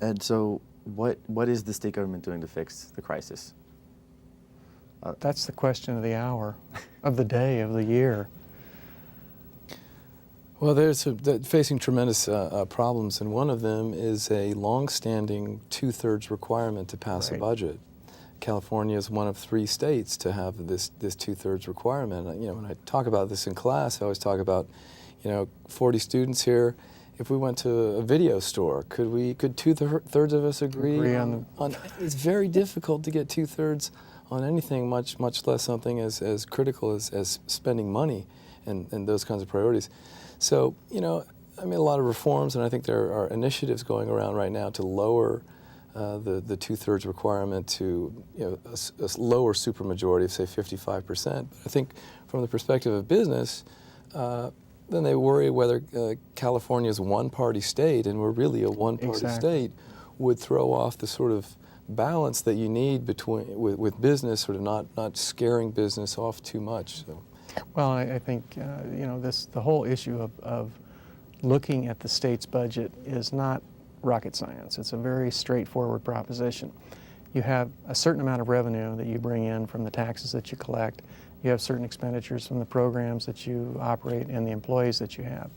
And so what is the state government doing to fix the crisis? That's the question of the hour, of the day, of the year. Well, they're facing tremendous problems, and one of them is a long-standing two-thirds requirement to pass a budget. California is one of 3 states to have this two-thirds requirement. You know, when I talk about this in class, I always talk about, 40 students here. If we went to a video store, could two-thirds of us agree on? It's very difficult to get two-thirds on anything, much less something as critical as spending money and those kinds of priorities. So, I mean, a lot of reforms, and I think there are initiatives going around right now to lower the two-thirds requirement to a lower supermajority of, say, 55%. But I think from the perspective of business, then they worry whether California's one-party state, and we're really a one-party state, would throw off the sort of balance that you need with business, sort of not scaring business off too much. So. Well, I think the whole issue of looking at the state's budget is not rocket science. It's a very straightforward proposition. You have a certain amount of revenue that you bring in from the taxes that you collect. You have certain expenditures from the programs that you operate and the employees that you have.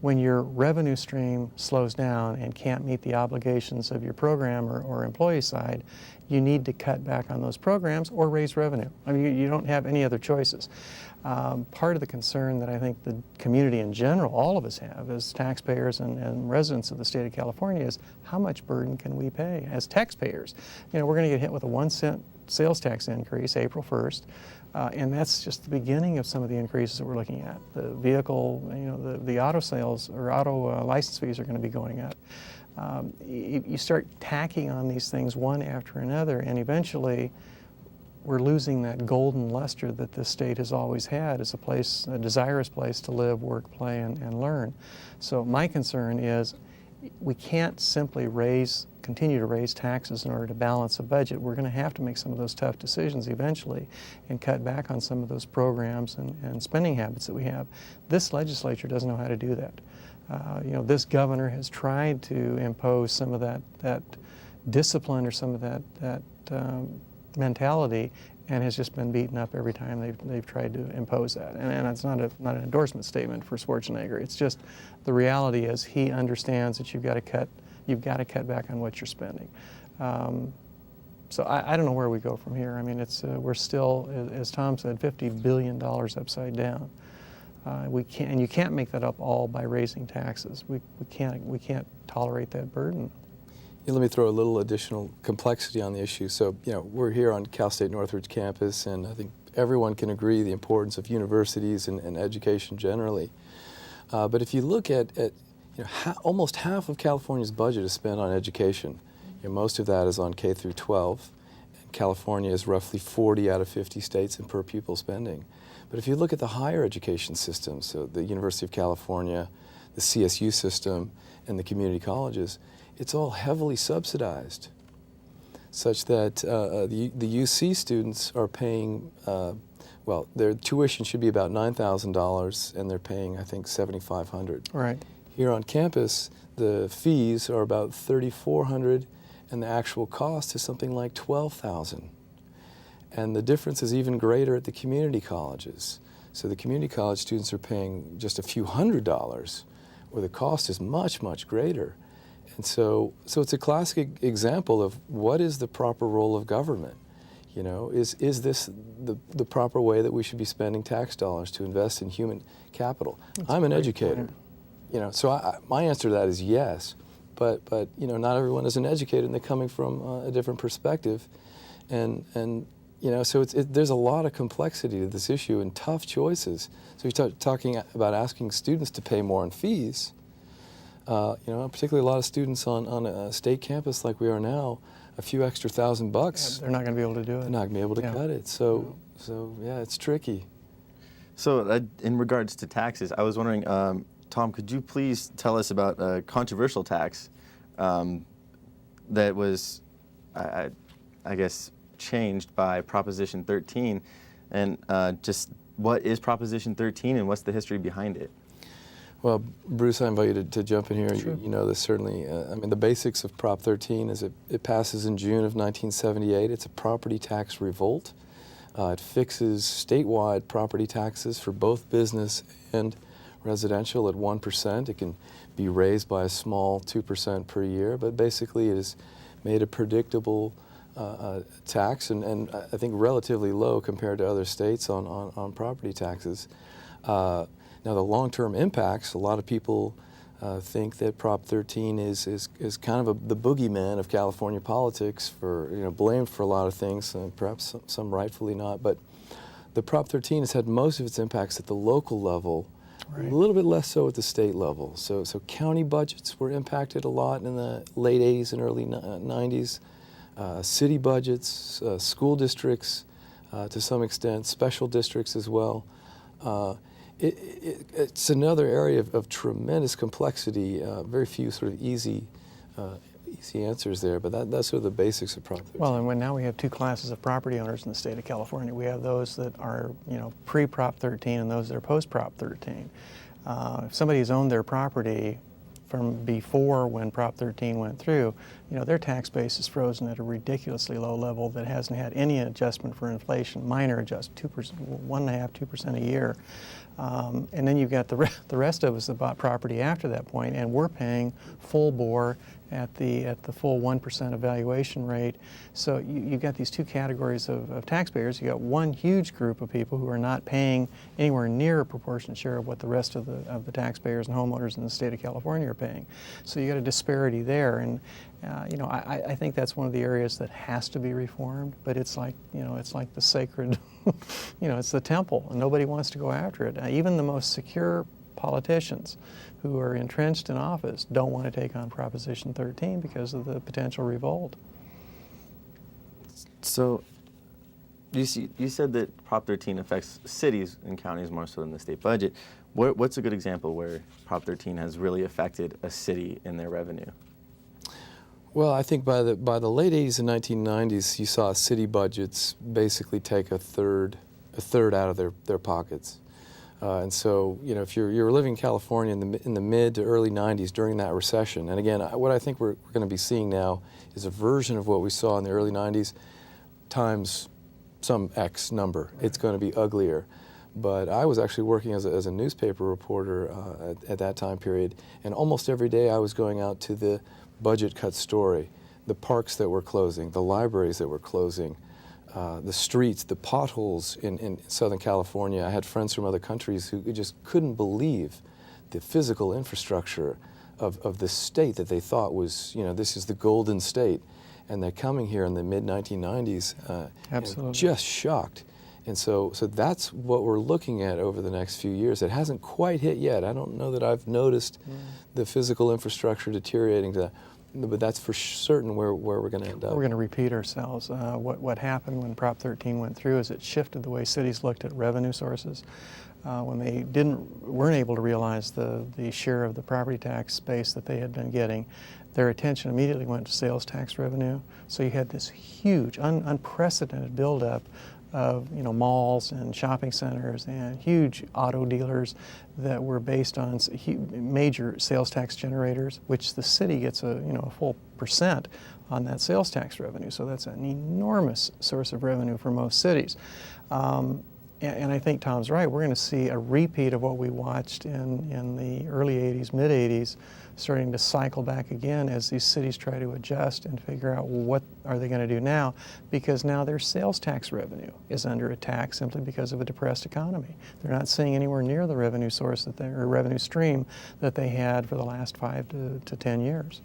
When your revenue stream slows down and can't meet the obligations of your program or employee side, you need to cut back on those programs or raise revenue. I mean, you don't have any other choices. Part of the concern that I think the community in general, all of us have as taxpayers and residents of the state of California is how much burden can we pay as taxpayers? We're going to get hit with a 1-cent sales tax increase April 1st. And that's just the beginning of some of the increases that we're looking at. The vehicle, the auto sales or auto license fees are going to be going up. You start tacking on these things one after another, and eventually we're losing that golden luster that this state has always had as a desirous place to live, work, play, and learn. So my concern is we can't simply continue to raise taxes in order to balance a budget. We're going to have to make some of those tough decisions eventually and cut back on some of those programs and spending habits that we have. This legislature doesn't know how to do that. This governor has tried to impose some of that discipline or some of that mentality, and has just been beaten up every time they've tried to impose that. And it's not an endorsement statement for Schwarzenegger. It's just the reality is he understands that you've got to cut back on what you're spending. So I don't know where we go from here. I mean, we're still, as Tom said, $50 billion upside down. And you can't make that up all by raising taxes. We can't tolerate that burden. Let me throw a little additional complexity on the issue. So, we're here on Cal State Northridge campus, and I think everyone can agree the importance of universities and education generally. But if you look at almost half of California's budget is spent on education. Most of that is on K through 12. And California is roughly 40 out of 50 states in per pupil spending. But if you look at the higher education system, so the University of California, the CSU system, and the community colleges, it's all heavily subsidized, such that the UC students are paying, their tuition should be about $9,000, and they're paying, I think, $7,500. Right. Here on campus, the fees are about $3,400, and the actual cost is something like $12,000. And the difference is even greater at the community colleges. So the community college students are paying just a few $100s, where the cost is much, much greater. And so it's a classic example of what is the proper role of government. Is this the proper way that we should be spending tax dollars to invest in human capital? I'm an educator, so my answer to that is yes. But not everyone is an educator, and they're coming from a different perspective, and so there's a lot of complexity to this issue and tough choices. So you're talking about asking students to pay more in fees. Particularly a lot of students on a state campus like we are now, a few extra $1,000. They're not going to be able to do it. They're not going to be able to cut it. So yeah, it's tricky. So in regards to taxes, I was wondering, Tom, could you please tell us about a controversial tax that was, I guess, changed by Proposition 13, and just what is Proposition 13 and what's the history behind it? Well, Bruce, I invite you to jump in here. Sure. You know this certainly. I mean, the basics of Prop 13 is it passes in June of 1978. It's a property tax revolt. It fixes statewide property taxes for both business and residential at 1%. It can be raised by a small 2% per year, but basically it has made a predictable tax and I think relatively low compared to other states on property taxes. Now the long-term impacts, a lot of people think that Prop 13 is kind of the boogeyman of California politics, for blamed for a lot of things, perhaps some rightfully not. But the Prop 13 has had most of its impacts at the local level, Right. a little bit less so at the state level. So county budgets were impacted a lot in the late 80s and early 90s. City budgets, school districts to some extent, special districts as well. It's another area of tremendous complexity. Very few sort of easy answers there, but that's sort of the basics of Prop 13. Well, and now we have two classes of property owners in the state of California. We have those that are, pre-Prop 13 and those that are post-Prop 13. If somebody has owned their property from before when Prop 13 went through, their tax base is frozen at a ridiculously low level that hasn't had any adjustment for inflation, minor adjustment, 2%, 1.5%, 2% a year. And then you've got the rest of us that bought property after that point, and we're paying full bore at the full 1% evaluation rate. So you've got these two categories of taxpayers. You've got one huge group of people who are not paying anywhere near a proportionate share of what the rest of the taxpayers and homeowners in the state of California are paying. So you got a disparity there, and I think that's one of the areas that has to be reformed. But it's like it's like the sacred, it's the temple, and nobody wants to go after it. Even the most secure politicians who are entrenched in office don't want to take on Proposition 13 because of the potential revolt. So you said that Prop 13 affects cities and counties more so than the state budget. What's a good example where Prop 13 has really affected a city in their revenue? Well, I think by the late 80s and 1990s, you saw city budgets basically take a third out of their pockets. And so, if you're living in California in the mid to early 90s during that recession, and again, what I think we're going to be seeing now is a version of what we saw in the early 90s times some X number. It's going to be uglier. But I was actually working as a newspaper reporter at that time period, and almost every day I was going out to the budget cut story, the parks that were closing, the libraries that were closing, the streets, the potholes in Southern California. I had friends from other countries who just couldn't believe the physical infrastructure of this state that they thought was, this is the golden state. And they're coming here in the mid-1990s Absolutely. just shocked. And so that's what we're looking at over the next few years. It hasn't quite hit yet. I don't know that I've noticed the physical infrastructure deteriorating to that. But that's for certain where we're going to end up. We're going to repeat ourselves. What happened when Prop 13 went through is it shifted the way cities looked at revenue sources. When they weren't able to realize the share of the property tax base that they had been getting, their attention immediately went to sales tax revenue. So you had this huge, unprecedented buildup of malls and shopping centers and huge auto dealers that were based on major sales tax generators, which the city gets a full percent on that sales tax revenue. So that's an enormous source of revenue for most cities. And I think Tom's right. We're going to see a repeat of what we watched in the early 80s, mid 80s, starting to cycle back again as these cities try to adjust and figure out what are they going to do now, because now their sales tax revenue is under attack simply because of a depressed economy. They're not seeing anywhere near the revenue source or revenue stream that they had for the last 5 to 10 years.